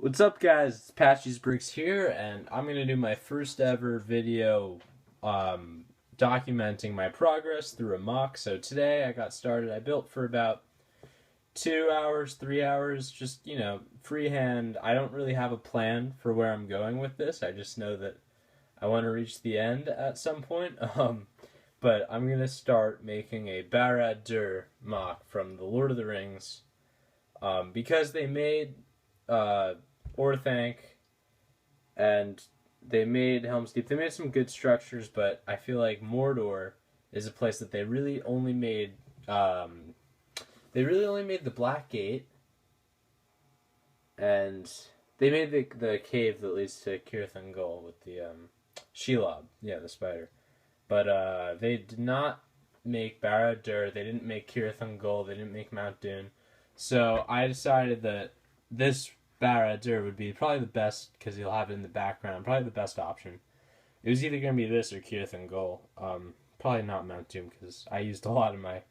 What's up, guys? It's Patchysbrix here, and I'm going to do my first ever video documenting my progress through a mock. So today I got started. I built for about 2 hours, 3 hours, just, freehand. I don't really have a plan for where I'm going with this. I just know that I want to reach the end at some point. But I'm going to start making a Barad mock from The Lord of the Rings because they made Orthanc, and they made Helm's Deep. They made some good structures, but I feel like Mordor is a place that they really only made. The Black Gate, and they made the cave that leads to Cirith Ungol with the Shelob, the spider. But they did not make Barad-dûr. They didn't make Cirith Ungol. They didn't make Mount Doom. So I decided that this Barad-dûr would be probably the best, because you'll have it in the background, probably the best option. It was either going to be this or Cirith Ungol. Probably not Mount Doom, because I used a lot of my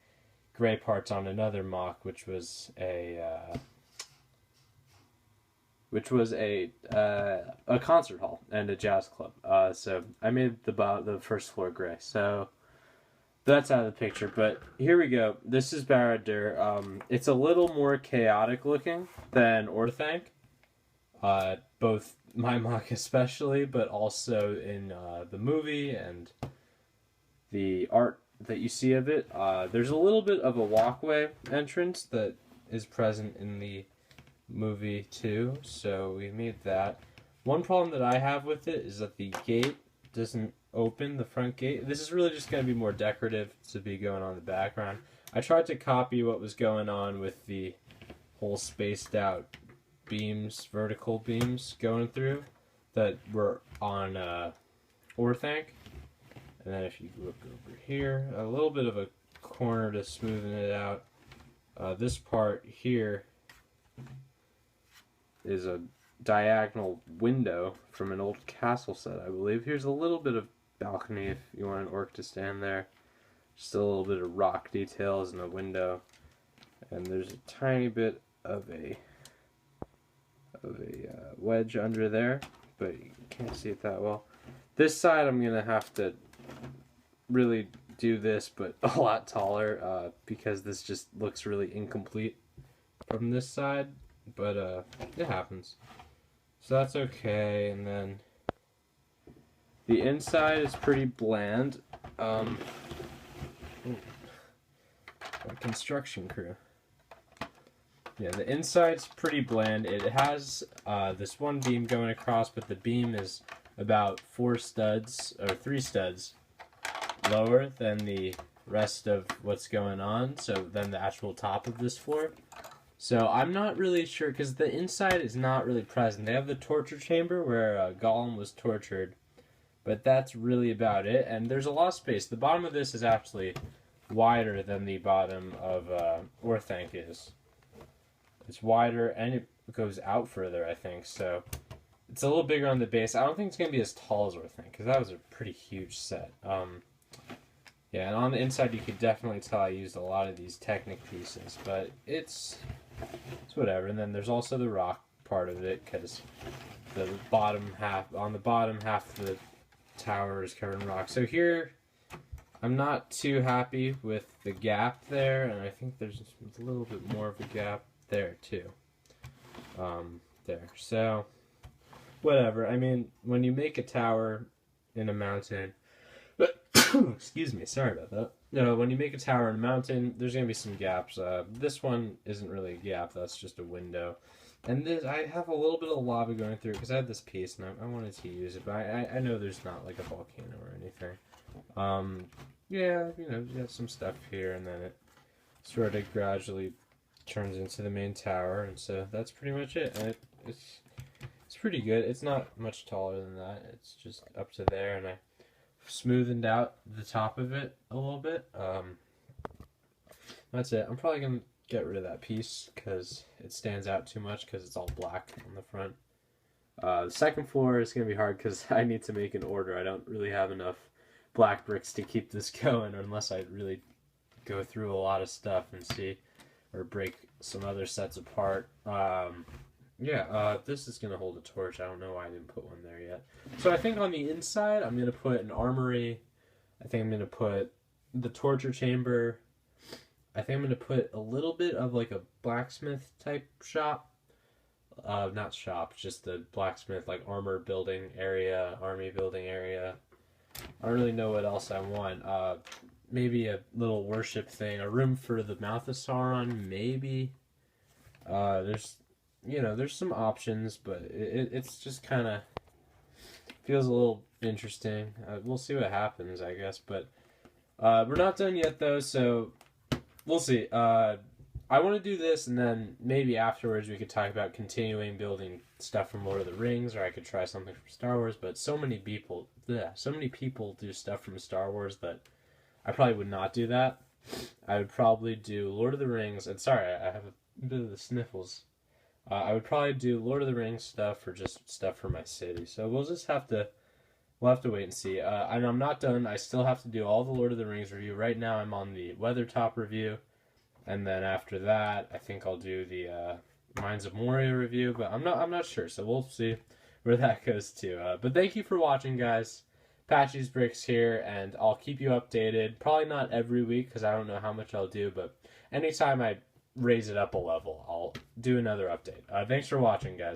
gray parts on another mock, which was a concert hall and a jazz club. So I made the first floor gray. So that's out of the picture, but here we go. This is Barad-dûr. It's a little more chaotic looking than Orthanc. Both my mock especially, but also in the movie and the art that you see of it. There's a little bit of a walkway entrance that is present in the movie too, so we made that. One problem that I have with it is that the gate doesn't open, the front gate. This is really just going to be more decorative to be going on in the background. I tried to copy what was going on with the whole spaced out beams, vertical beams going through that were on Orthanc. And then if you look over here, a little bit of a corner to smoothen it out. This part here is a diagonal window from an old castle set, I believe. Here's a little bit of balcony if you want an orc to stand there. Just a little bit of rock details in the window. And there's a tiny bit of a wedge under there, but you can't see it that well. This side I'm going to have to really do this, but a lot taller, because this just looks really incomplete from this side, but it happens. So that's okay, and then the inside is pretty bland. A construction crew. Yeah, the inside's pretty bland. It has this one beam going across, but the beam is about 3 studs lower than the rest of what's going on, so than the actual top of this floor. So I'm not really sure, because the inside is not really present. They have the torture chamber where Gollum was tortured, but that's really about it, and there's a lot of space. The bottom of this is actually wider than the bottom of Orthanc is. It's wider, and it goes out further, I think, so it's a little bigger on the base. I don't think it's going to be as tall as Orthanc, because that was a pretty huge set. Yeah, and on the inside you could definitely tell I used a lot of these Technic pieces, but it's whatever. And then there's also the rock part of it, because the bottom half of the tower is covered in rock. So here, I'm not too happy with the gap there, and I think there's a little bit more of a gap there too. There. So, whatever. I mean, when you make a tower in a mountain, excuse me, sorry about that. No, when you make a tower in a mountain, there's going to be some gaps. This one isn't really a gap, that's just a window. And this, I have a little bit of lava going through, because I had this piece, and I wanted to use it, but I know there's not like a volcano or anything. Yeah, you got some stuff here, and then it sort of gradually turns into the main tower, and so that's pretty much it. And it's pretty good. It's not much taller than that. It's just up to there, and I smoothened out the top of it a little bit. That's it. I'm probably gonna get rid of that piece because it stands out too much, because it's all black on the front. The second floor is gonna be hard because I need to make an order. I don't really have enough black bricks to keep this going, unless I really go through a lot of stuff and see, or break some other sets apart. Yeah, this is gonna hold a torch. I don't know why I didn't put one there yet. So I think on the inside, I'm gonna put an armory. I think I'm gonna put the torture chamber. I think I'm gonna put a little bit of like a blacksmith type shop. Not shop, just the blacksmith like armor building area, army building area. I don't really know what else I want. Maybe a little worship thing, a room for the mouth of Sauron, maybe. There's, there's some options, but it's just kind of feels a little interesting. We'll see what happens, I guess. But we're not done yet, though, so we'll see. I want to do this, and then maybe afterwards we could talk about continuing building stuff from Lord of the Rings, or I could try something from Star Wars. But so many people do stuff from Star Wars that I probably would not do that. I would probably do Lord of the Rings, and sorry, I have a bit of the sniffles. I would probably do Lord of the Rings stuff or just stuff for my city. So we'll have to wait and see. And I'm not done. I still have to do all the Lord of the Rings review. Right now, I'm on the Weathertop review, and then after that, I think I'll do the Mines of Moria review. But I'm not sure. So we'll see where that goes to. But thank you for watching, guys. Patchysbrix here, and I'll keep you updated. Probably not every week because I don't know how much I'll do, but anytime I raise it up a level, I'll do another update. Thanks for watching, guys.